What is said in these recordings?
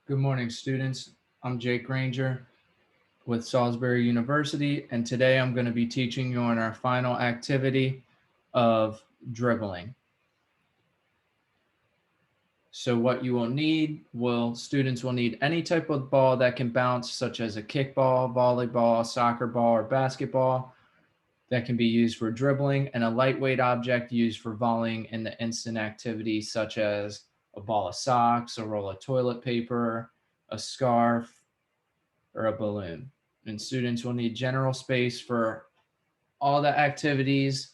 Good morning, students. I'm Jake Granger with Salisbury University, and today I'm going to be teaching you on our final activity of dribbling. So what you will need, students will need any type of ball that can bounce, such as a kickball, volleyball, soccer ball, or basketball that can be used for dribbling, and a lightweight object used for volleying in the instant activity, such as a ball of socks, a roll of toilet paper, a scarf, or a balloon. And students will need general space for all the activities,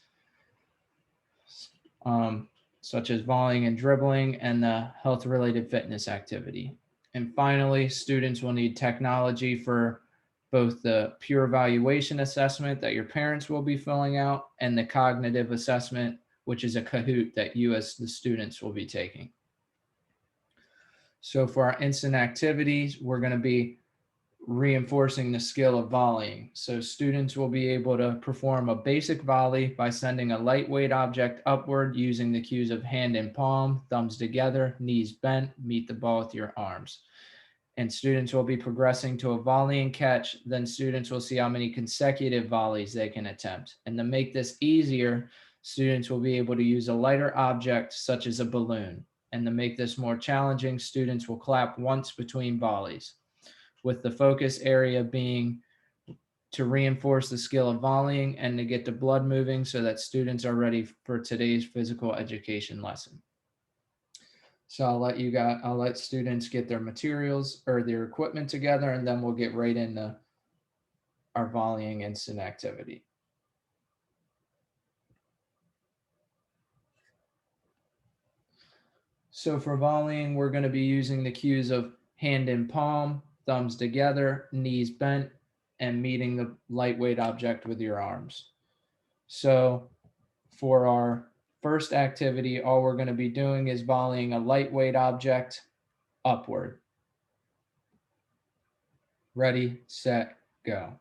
um, such as volleying and dribbling, and the health-related fitness activity. And finally, students will need technology for both the pure evaluation assessment that your parents will be filling out and the cognitive assessment, which is a Kahoot that you as the students will be taking. So for our instant activities, we're going to be reinforcing the skill of volleying. So students will be able to perform a basic volley by sending a lightweight object upward using the cues of hand and palm, thumbs together, knees bent, meet the ball with your arms. And students will be progressing to a volley and catch. Then students will see how many consecutive volleys they can attempt. And to make this easier, students will be able to use a lighter object such as a balloon. And to make this more challenging, students will clap once between volleys, with the focus area being to reinforce the skill of volleying and to get the blood moving so that students are ready for today's physical education lesson. So I'll let students get their materials or their equipment together, and then we'll get right into our volleying instant activity. So for volleying, we're going to be using the cues of hand in palm, thumbs together, knees bent, and meeting the lightweight object with your arms. So for our first activity, all we're going to be doing is volleying a lightweight object upward. Ready, set, go.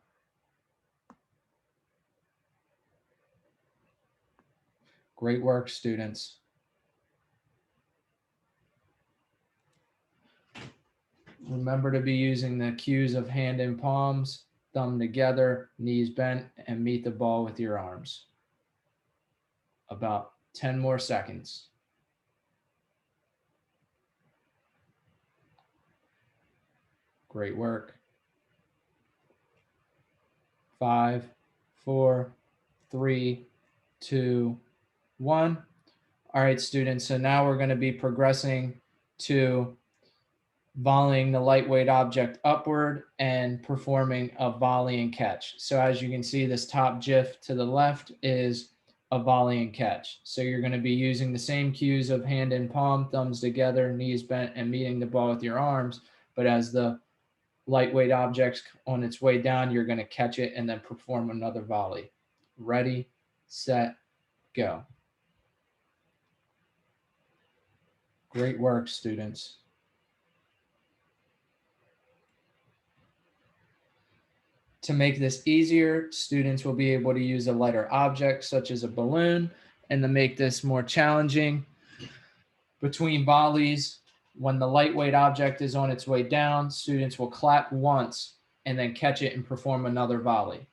Great work, students. Remember to be using the cues of hand in palms, thumb together, knees bent, and meet the ball with your arms. About 10 more seconds. Great work. 5, 4, 3, 2, 1. All right, students, so now we're going to be progressing to volleying the lightweight object upward and performing a volley and catch. So as you can see, this top GIF to the left is a volley and catch. So you're going to be using the same cues of hand in palm, thumbs together, knees bent, and meeting the ball with your arms. But as the lightweight object's on its way down, you're going to catch it and then perform another volley. Ready, set, go. Great work, students. To make this easier, students will be able to use a lighter object such as a balloon, and to make this more challenging, between volleys, when the lightweight object is on its way down, students will clap once and then catch it and perform another volley.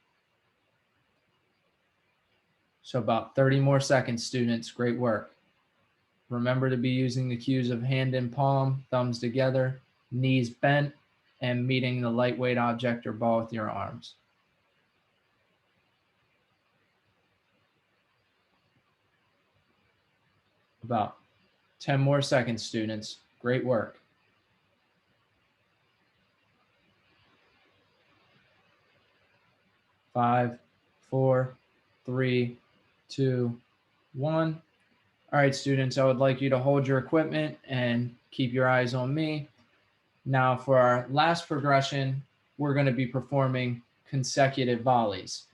So about 30 more seconds, students. Great work. Remember to be using the cues of hand in palm, thumbs together, knees bent, and meeting the lightweight object or ball with your arms. About 10 more seconds, students. Great work. 5, 4, 3, 2, 1. All right, students, I would like you to hold your equipment and keep your eyes on me. Now for our last progression, we're going to be performing consecutive volleys.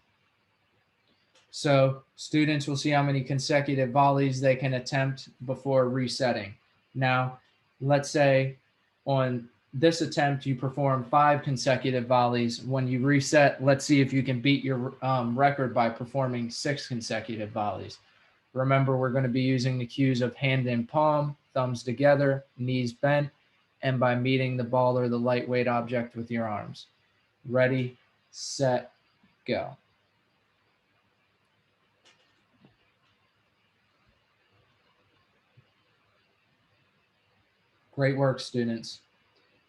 So students will see how many consecutive volleys they can attempt before resetting. Now, let's say on this attempt, you perform 5 consecutive volleys. When you reset, let's see if you can beat your record by performing 6 consecutive volleys. Remember, we're going to be using the cues of hand in palm, thumbs together, knees bent, and by meeting the ball or the lightweight object with your arms. Ready, set, go. Great work, students.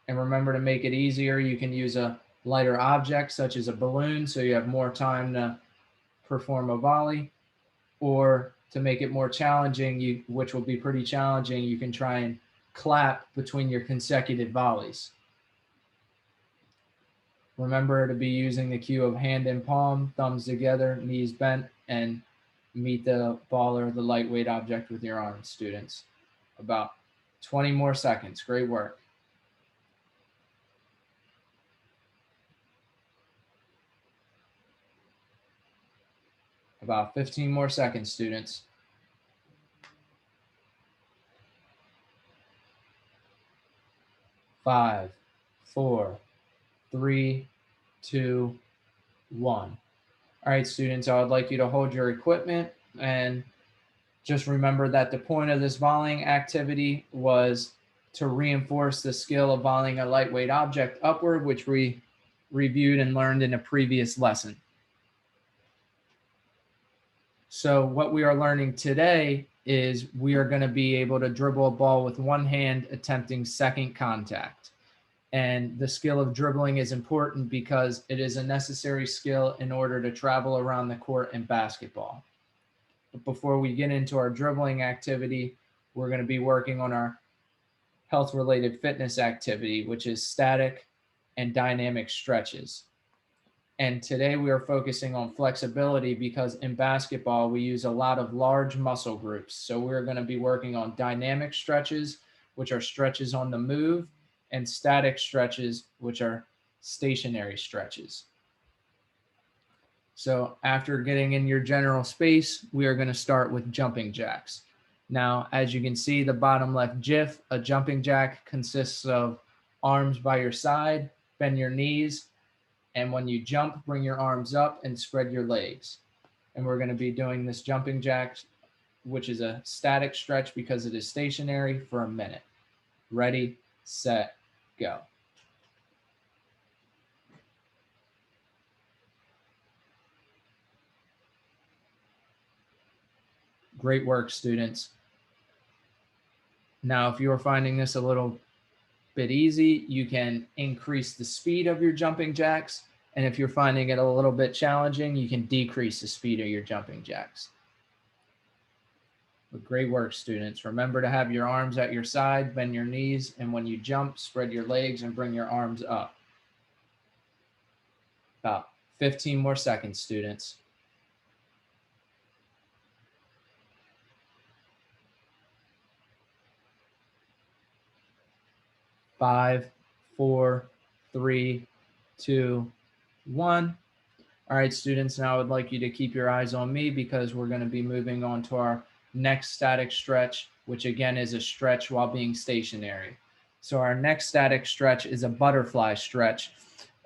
And remember, to make it easier, you can use a lighter object such as a balloon so you have more time to perform a volley, or to make it more challenging, which will be pretty challenging, you can try and clap between your consecutive volleys. Remember to be using the cue of hand in palm, thumbs together, knees bent, and meet the ball or the lightweight object with your arms, students. About 20 more seconds. Great work. About 15 more seconds, students. Five, four, three, two, one. All right, students, I would like you to hold your equipment, and just remember that the point of this volleying activity was to reinforce the skill of volleying a lightweight object upward, which we reviewed and learned in a previous lesson. So what we are learning today is we are going to be able to dribble a ball with one hand attempting second contact. And the skill of dribbling is important because it is a necessary skill in order to travel around the court in basketball. But before we get into our dribbling activity, we're going to be working on our health-related fitness activity, which is static and dynamic stretches. And today we are focusing on flexibility because in basketball, we use a lot of large muscle groups. So we're going to be working on dynamic stretches, which are stretches on the move, and static stretches, which are stationary stretches. So after getting in your general space, we are going to start with jumping jacks. Now, as you can see, the bottom left GIF, a jumping jack consists of arms by your side, bend your knees, and when you jump, bring your arms up and spread your legs. And we're going to be doing this jumping jack, which is a static stretch because it is stationary, for a minute. Ready, set, go. Great work, students. Now, if you're finding this a little bit easy, you can increase the speed of your jumping jacks. And if you're finding it a little bit challenging, you can decrease the speed of your jumping jacks. But great work, students. Remember to have your arms at your side, bend your knees, and when you jump, spread your legs and bring your arms up. About 15 more seconds, students. 5, 4, 3, 2, 1. All right, students, now I would like you to keep your eyes on me because we're going to be moving on to our next static stretch, which again is a stretch while being stationary. So our next static stretch is a butterfly stretch.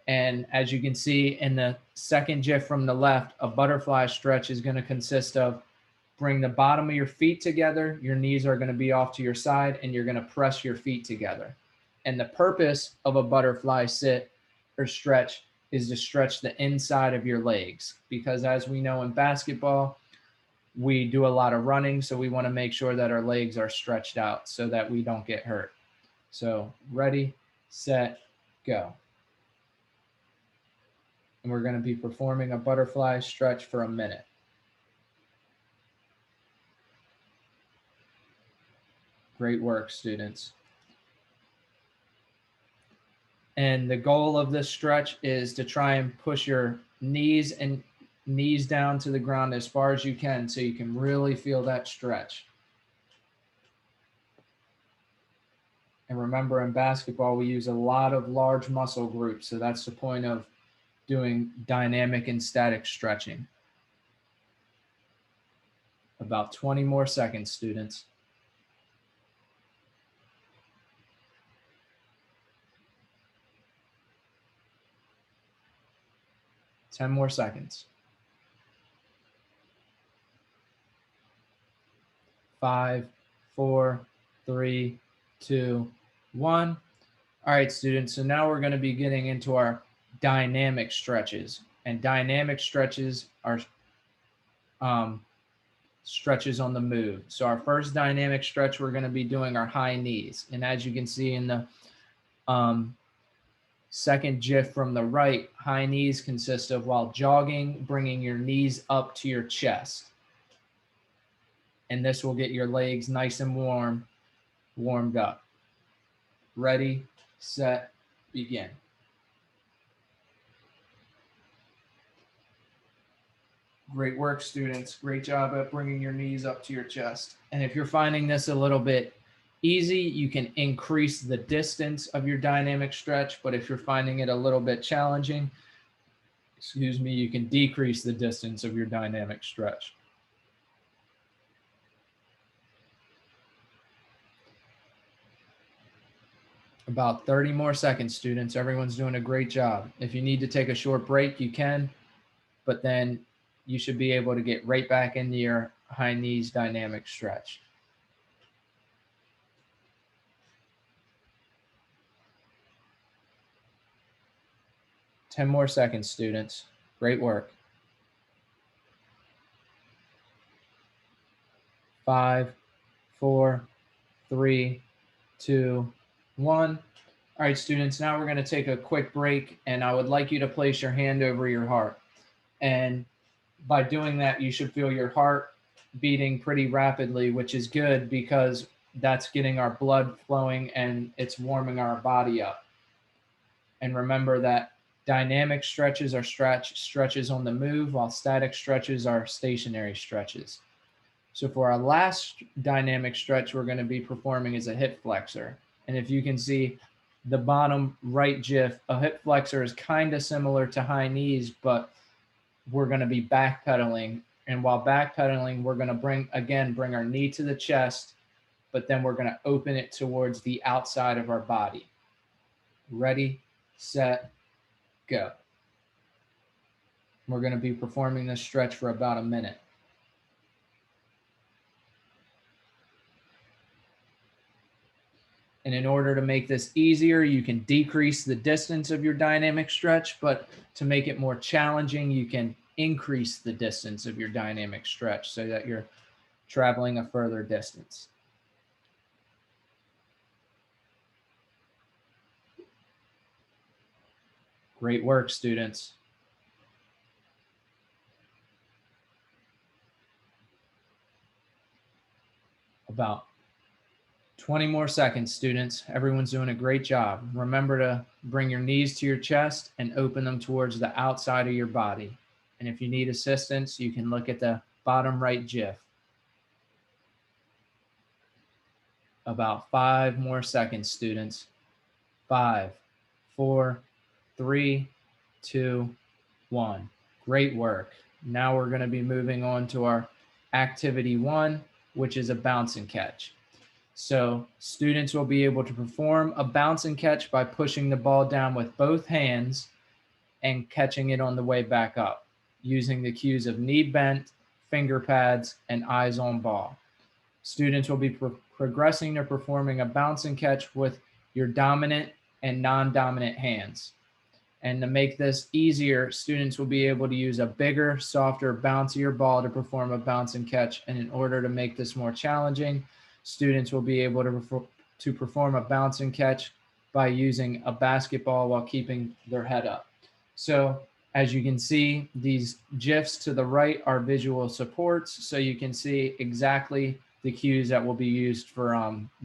And as you can see in the second GIF from the left, a butterfly stretch is going to consist of bring the bottom of your feet together, your knees are going to be off to your side, and you're going to press your feet together. And the purpose of a butterfly sit or stretch is to stretch the inside of your legs, because as we know in basketball, we do a lot of running, so we want to make sure that our legs are stretched out so that we don't get hurt. So ready, set, go. And we're going to be performing a butterfly stretch for a minute. Great work, students. And the goal of this stretch is to try and push your knees down to the ground as far as you can so you can really feel that stretch. And remember, in basketball, we use a lot of large muscle groups. So that's the point of doing dynamic and static stretching. About 20 more seconds, students. 10 more seconds. 5, 4, 3, 2, 1. All right, students, so now we're going to be getting into our dynamic stretches. And dynamic stretches are um, stretches on the move. So our first dynamic stretch, we're going to be doing our high knees. And as you can see in the um, second GIF from the right, high knees consist of, while jogging, bringing your knees up to your chest. And this will get your legs nice and warmed up. Ready, set, begin. Great work, students. Great job at bringing your knees up to your chest. And if you're finding this a little bit easy, you can increase the distance of your dynamic stretch. But if you're finding it a little bit challenging, excuse me, you can decrease the distance of your dynamic stretch. About 30 more seconds, students. Everyone's doing a great job. If you need to take a short break, you can, but then you should be able to get right back into your high knees dynamic stretch. Ten more seconds, students. Great work. 5, 4, 3, 2, 1. All right, students, now we're going to take a quick break, and I would like you to place your hand over your heart. And by doing that, you should feel your heart beating pretty rapidly, which is good because that's getting our blood flowing and it's warming our body up. And remember that dynamic stretches are stretches on the move, while static stretches are stationary stretches. So for our last dynamic stretch, we're going to be performing as a hip flexor. And if you can see the bottom right GIF, a hip flexor is kind of similar to high knees, but we're going to be backpedaling. And while backpedaling, we're going to bring our knee to the chest, but then we're going to open it towards the outside of our body. Ready, set, go. We're going to be performing this stretch for about a minute. And in order to make this easier, you can decrease the distance of your dynamic stretch, but to make it more challenging, you can increase the distance of your dynamic stretch so that you're traveling a further distance. Great work, students. About 20 more seconds, students. Everyone's doing a great job. Remember to bring your knees to your chest and open them towards the outside of your body. And if you need assistance, you can look at the bottom right GIF. About 5 more seconds, students. 5, 4, 3, 2, 1. Great work. Now we're going to be moving on to our activity 1, which is a bounce and catch. So students will be able to perform a bounce and catch by pushing the ball down with both hands and catching it on the way back up, using the cues of knee bent, finger pads, and eyes on ball. Students will be progressing to performing a bounce and catch with your dominant and non-dominant hands. And to make this easier, students will be able to use a bigger, softer, bouncier ball to perform a bounce and catch. And in order to make this more challenging, students will be able to perform a bounce and catch by using a basketball while keeping their head up. So as you can see, these GIFs to the right are visual supports, so you can see exactly the cues that will be used for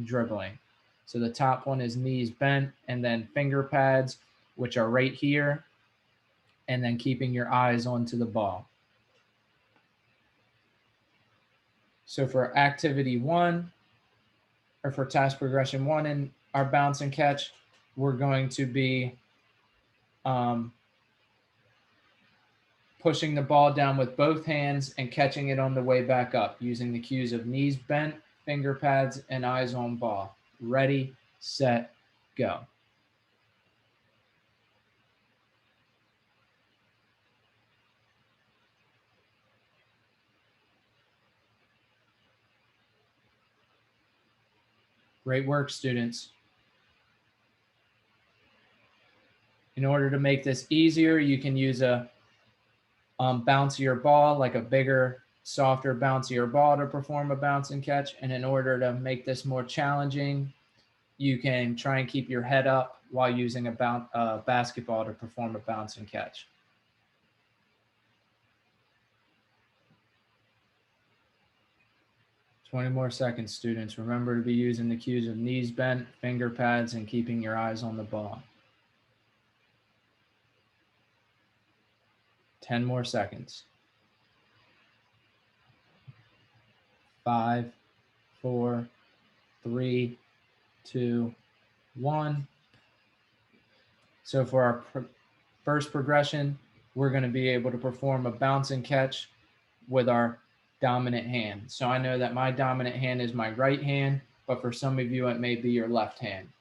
dribbling. So the top one is knees bent, and then finger pads, which are right here, and then keeping your eyes onto the ball. So for activity 1, or for task progression 1 in our bounce and catch, we're going to be pushing the ball down with both hands and catching it on the way back up using the cues of knees bent, finger pads, and eyes on ball. Ready, set, go. Great work, students. In order to make this easier, you can use a bouncier ball, like a bigger, softer, bouncier ball to perform a bounce and catch. And in order to make this more challenging, you can try and keep your head up while using a basketball to perform a bounce and catch. "20 more seconds, students. Remember to be using the cues of knees bent, finger pads, and keeping your eyes on the ball." 10 more seconds. 5, 4, 3, 2, 1. So for our first progression, we're going to be able to perform a bounce and catch with our dominant hand. So I know that my dominant hand is my right hand, but for some of you, it may be your left hand.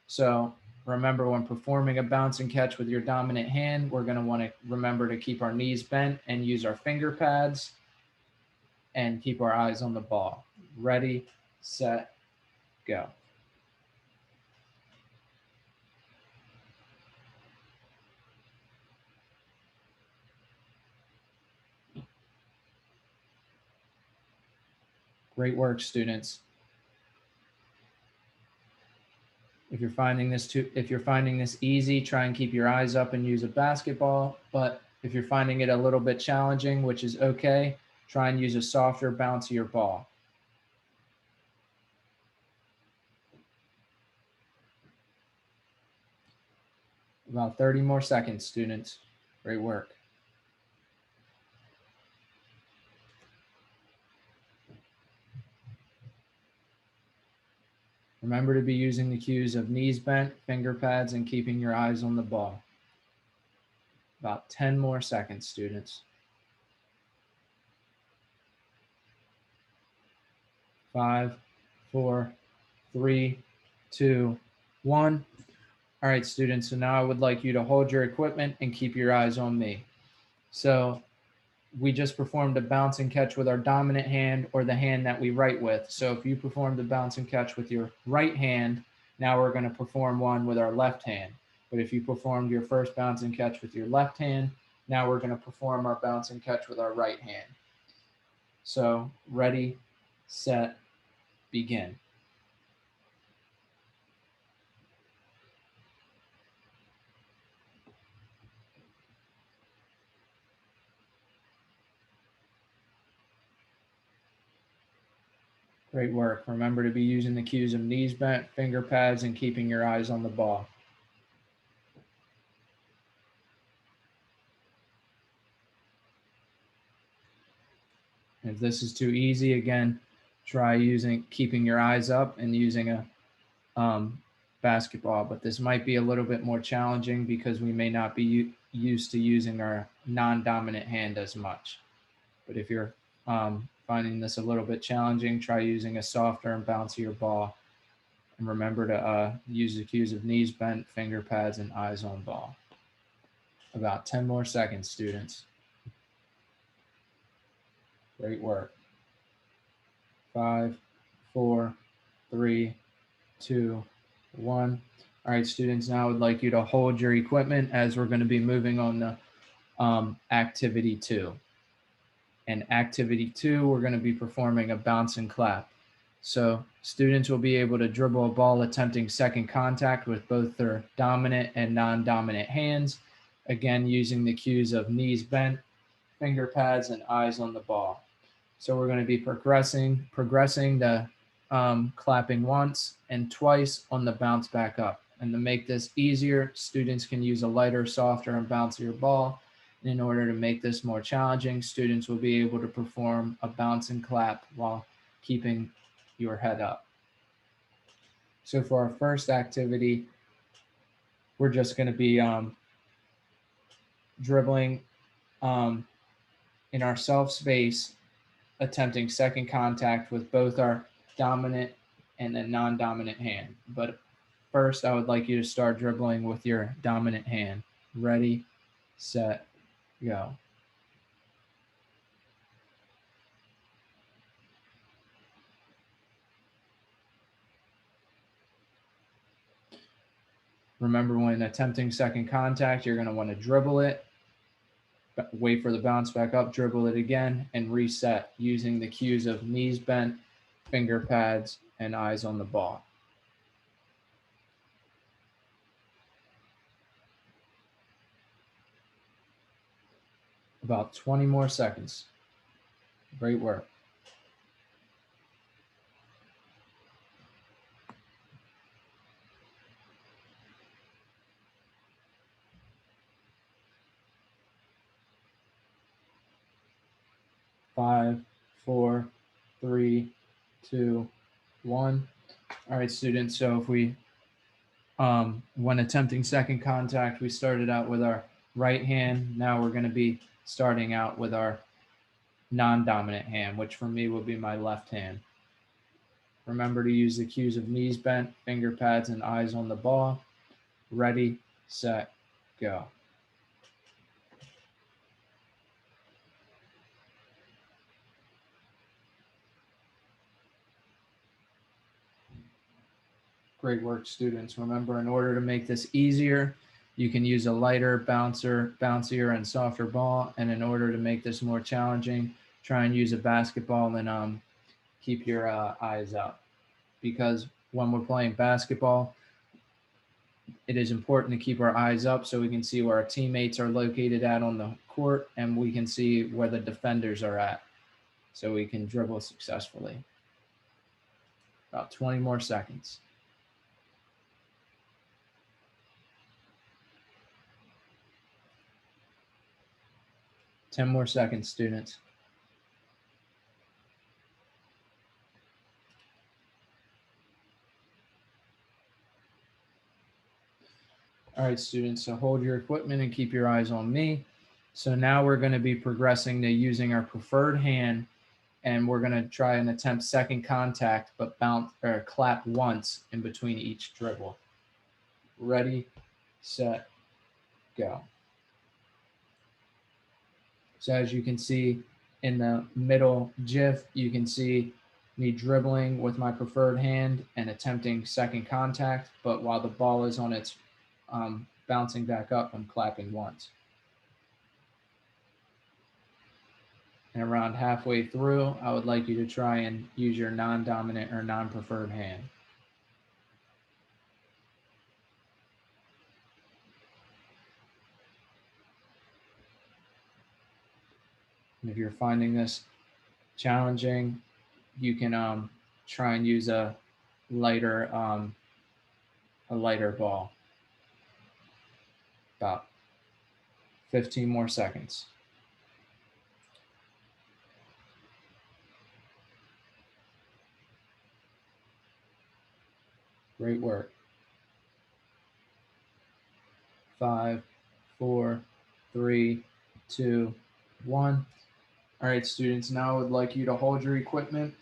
So remember, when performing a bounce and catch with your dominant hand, we're going to want to remember to keep our knees bent and use our finger pads and keep our eyes on the ball. Ready, set, go. Great work, students. If you're finding this easy, try and keep your eyes up and use a basketball. But if you're finding it a little bit challenging, which is okay, try and use a softer, bouncier ball. About 30 more seconds, students. Great work. Remember to be using the cues of knees bent, finger pads, and keeping your eyes on the ball. About 10 more seconds, students. 5, 4, 3, 2, 1. All right, students, so now I would like you to hold your equipment and keep your eyes on me. So we just performed a bounce and catch with our dominant hand, or the hand that we write with. So if you performed the bounce and catch with your right hand, now we're going to perform one with our left hand. But if you performed your first bounce and catch with your left hand, now we're going to perform our bounce and catch with our right hand. So ready, set, begin. Great work. Remember to be using the cues of knees bent, finger pads, and keeping your eyes on the ball. If this is too easy, again, try keeping your eyes up and using a basketball, but this might be a little bit more challenging because we may not be used to using our non-dominant hand as much. But if you're finding this a little bit challenging, try using a softer and bouncier ball. And remember to use the cues of knees bent, finger pads, and eyes on ball. About 10 more seconds, students. Great work. 5, 4, 3, 2, 1. All right, students, now I would like you to hold your equipment as we're going to be moving on to activity 2. And activity 2, we're going to be performing a bounce and clap. So students will be able to dribble a ball attempting second contact with both their dominant and non-dominant hands, again using the cues of knees bent, finger pads, and eyes on the ball. So we're going to be progressing to clapping once and twice on the bounce back up. And to make this easier, students can use a lighter, softer, and bouncier ball. And in order to make this more challenging, students will be able to perform a bounce and clap while keeping your head up. So for our first activity, we're just going to be dribbling in our self space, attempting second contact with both our dominant and a non-dominant hand. But first, I would like you to start dribbling with your dominant hand. Ready, set, go. Remember, when attempting second contact, you're going to want to dribble it, wait for the bounce back up, dribble it again, and reset using the cues of knees bent, finger pads, and eyes on the ball. About 20 more seconds. Great work. Five, four, three, two, one. All right, students. So if we, when attempting second contact, we started out with our right hand. Now we're going to be starting out with our non-dominant hand, which for me will be my left hand. Remember to use the cues of knees bent, finger pads, and eyes on the ball. Ready, set, go. Great work, students. Remember, in order to make this easier, you can use a lighter, bouncier, and softer ball. And in order to make this more challenging, try and use a basketball and keep your eyes up. Because when we're playing basketball, it is important to keep our eyes up so we can see where our teammates are located at on the court, and we can see where the defenders are at so we can dribble successfully. About 20 more seconds. 10 more seconds, students. All right, students, so hold your equipment and keep your eyes on me. So now we're going to be progressing to using our preferred hand, and we're going to try and attempt second contact, but bounce or clap once in between each dribble. Ready, set, go. So as you can see in the middle GIF, you can see me dribbling with my preferred hand and attempting second contact, but while the ball is on its bouncing back up, I'm clapping once. And around halfway through, I would like you to try and use your non-dominant or non-preferred hand. And if you're finding this challenging, you can try and use a lighter ball. About 15 more seconds. Great work. 5, 4, 3, 2, 1. All right, students, now I would like you to hold your equipment,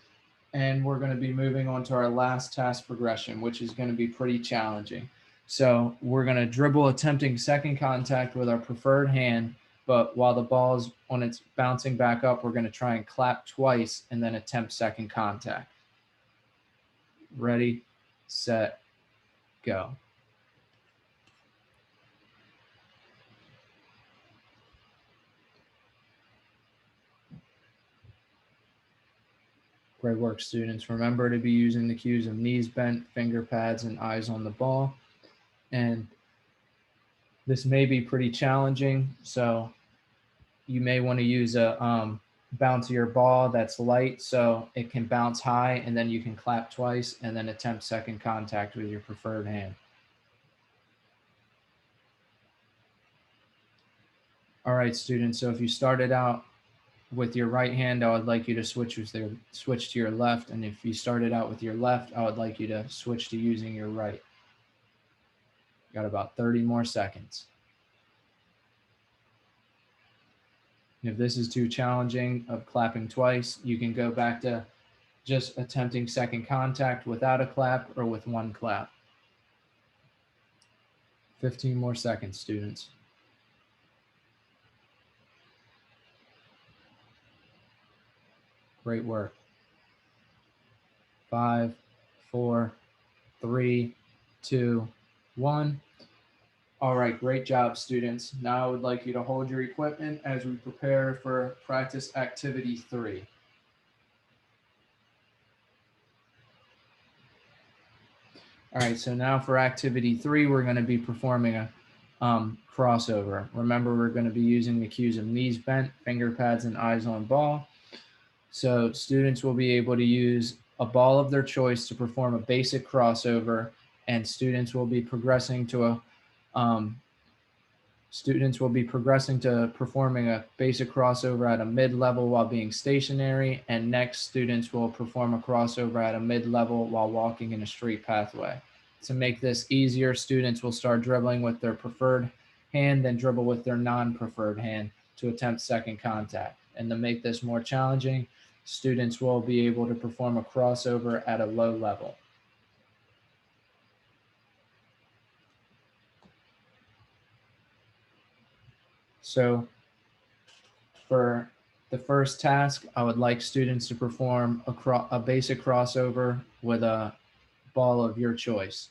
and we're going to be moving on to our last task progression, which is going to be pretty challenging. So we're going to dribble attempting second contact with our preferred hand, but while the ball is on its bouncing back up, we're going to try and clap twice and then attempt second contact. Ready, set, go. Great work, students. Remember to be using the cues of knees bent, finger pads, and eyes on the ball. And this may be pretty challenging, so you may want to use a bouncier ball that's light so it can bounce high, and then you can clap twice and then attempt second contact with your preferred hand. All right, students, so if you started out with your right hand, I would like you to switch to your left. And if you started out with your left, I would like you to switch to using your right. Got about 30 more seconds. If this is too challenging of clapping twice, you can go back to just attempting second contact without a clap or with one clap. 15 more seconds, students. Great work. 5, 4, 3, 2, 1. All right, great job, students. Now I would like you to hold your equipment as we prepare for practice activity 3. All right, so now for activity 3, we're going to be performing a crossover. Remember, we're going to be using the cues of knees bent, finger pads, and eyes on ball. So students will be able to use a ball of their choice to perform a basic crossover, and students will be progressing to performing a basic crossover at a mid-level while being stationary, and next students will perform a crossover at a mid-level while walking in a straight pathway. To make this easier, students will start dribbling with their preferred hand, then dribble with their non-preferred hand to attempt second contact. And to make this more challenging, students will be able to perform a crossover at a low level. So for the first task, I would like students to perform a basic crossover with a ball of your choice.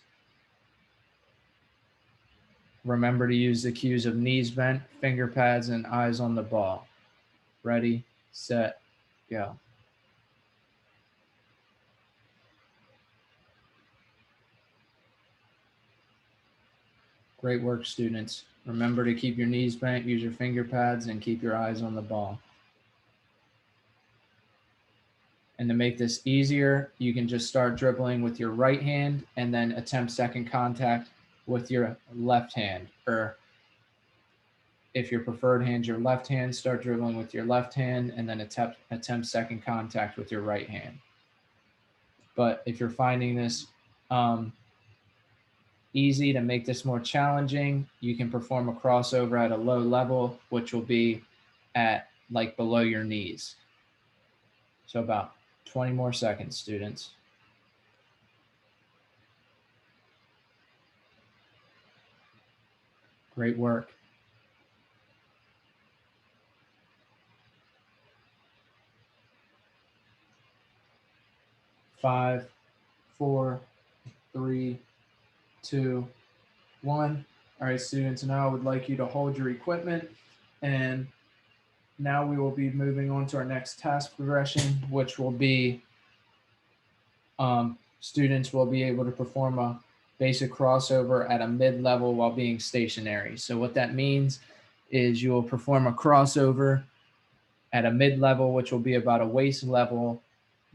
Remember to use the cues of knees bent, finger pads, and eyes on the ball. Ready, set, go. Great work, students. Remember to keep your knees bent, use your finger pads, and keep your eyes on the ball. And to make this easier, you can just start dribbling with your right hand and then attempt second contact with your left hand. Or if your preferred hand's your left hand, start dribbling with your left hand and then attempt second contact with your right hand. But if you're finding this easy, to make this more challenging, you can perform a crossover at a low level, which will be at like below your knees. So about 20 more seconds, students. Great work. 5, 4, 3, 2, 1. All right, students, now I would like you to hold your equipment, and now we will be moving on to our next task progression, which will be students will be able to perform a basic crossover at a mid-level while being stationary. So what that means is you will perform a crossover at a mid-level, which will be about a waist level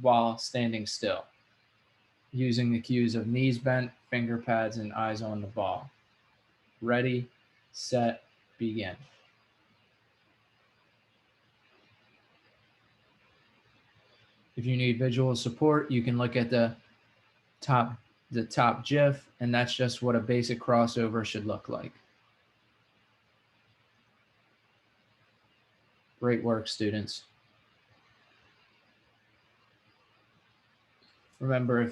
while standing still, using the cues of knees bent, finger pads, and eyes on the ball. Ready, set, begin. If you need visual support, you can look at the top GIF, and that's just what a basic crossover should look like. Great work, students. Remember,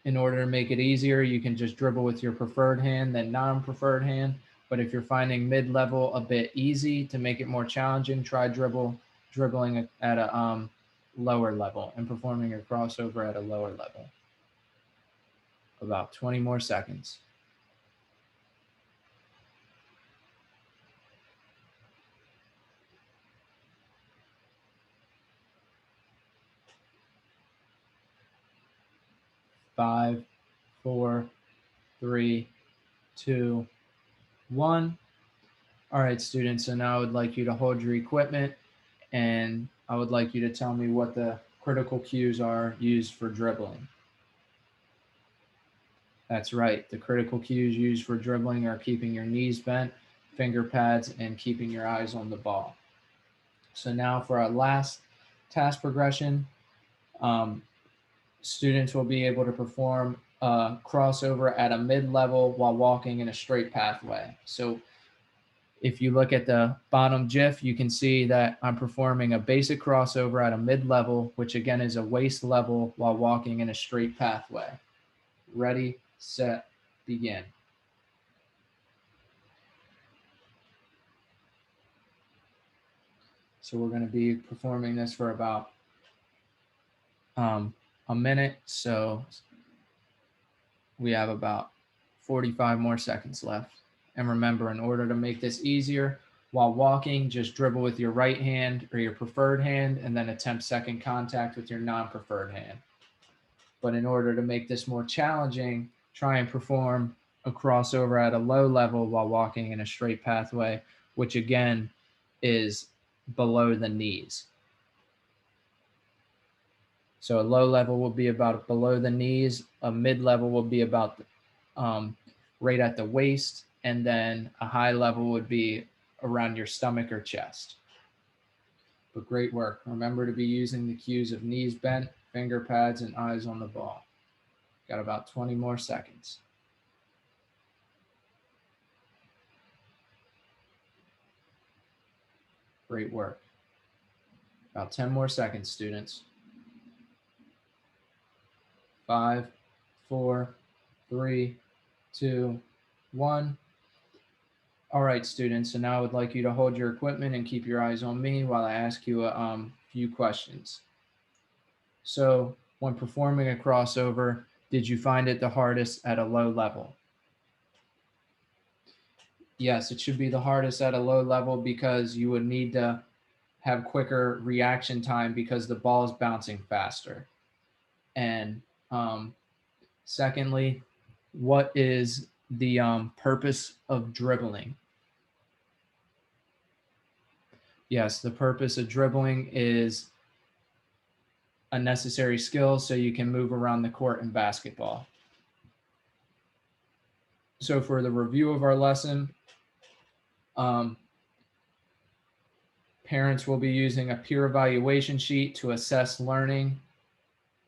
in order to make it easier, you can just dribble with your preferred hand, then non-preferred hand. But if you're finding mid-level a bit easy, to make it more challenging, try dribbling at a lower level and performing your crossover at a lower level. About 20 more seconds. 5, 4, 3, 2, 1. All right, students, so now I would like you to hold your equipment, and I would like you to tell me what the critical cues are used for dribbling. That's right. The critical cues used for dribbling are keeping your knees bent, finger pads, and keeping your eyes on the ball. So now for our last task progression, students will be able to perform a crossover at a mid-level while walking in a straight pathway. So if you look at the bottom GIF, you can see that I'm performing a basic crossover at a mid-level, which again is a waist level while walking in a straight pathway. Ready, set, begin. So we're going to be performing this for about a minute. So we have about 45 more seconds left. And remember, in order to make this easier, while walking, just dribble with your right hand or your preferred hand and then attempt second contact with your non-preferred hand. But in order to make this more challenging, try and perform a crossover at a low level while walking in a straight pathway, which again is below the knees. So a low level will be about below the knees, a mid level will be about right at the waist, and then a high level would be around your stomach or chest. But great work. Remember to be using the cues of knees bent, finger pads, and eyes on the ball. Got about 20 more seconds. Great work. About 10 more seconds, students. 5, 4, 3, 2, 1. All right, students, so now I would like you to hold your equipment and keep your eyes on me while I ask you a few questions. So when performing a crossover, did you find it the hardest at a low level? Yes, it should be the hardest at a low level because you would need to have quicker reaction time because the ball is bouncing faster. And secondly, what is the purpose of dribbling? Yes, the purpose of dribbling is a necessary skill so you can move around the court in basketball. So for the review of our lesson, parents will be using a peer evaluation sheet to assess learning,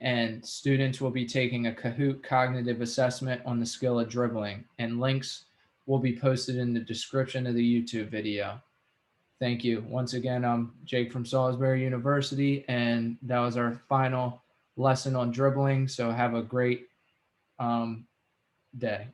and students will be taking a Kahoot cognitive assessment on the skill of dribbling, and links will be posted in the description of the YouTube video. Thank you. Once again, I'm Jake from Salisbury University, and that was our final lesson on dribbling. So have a great day.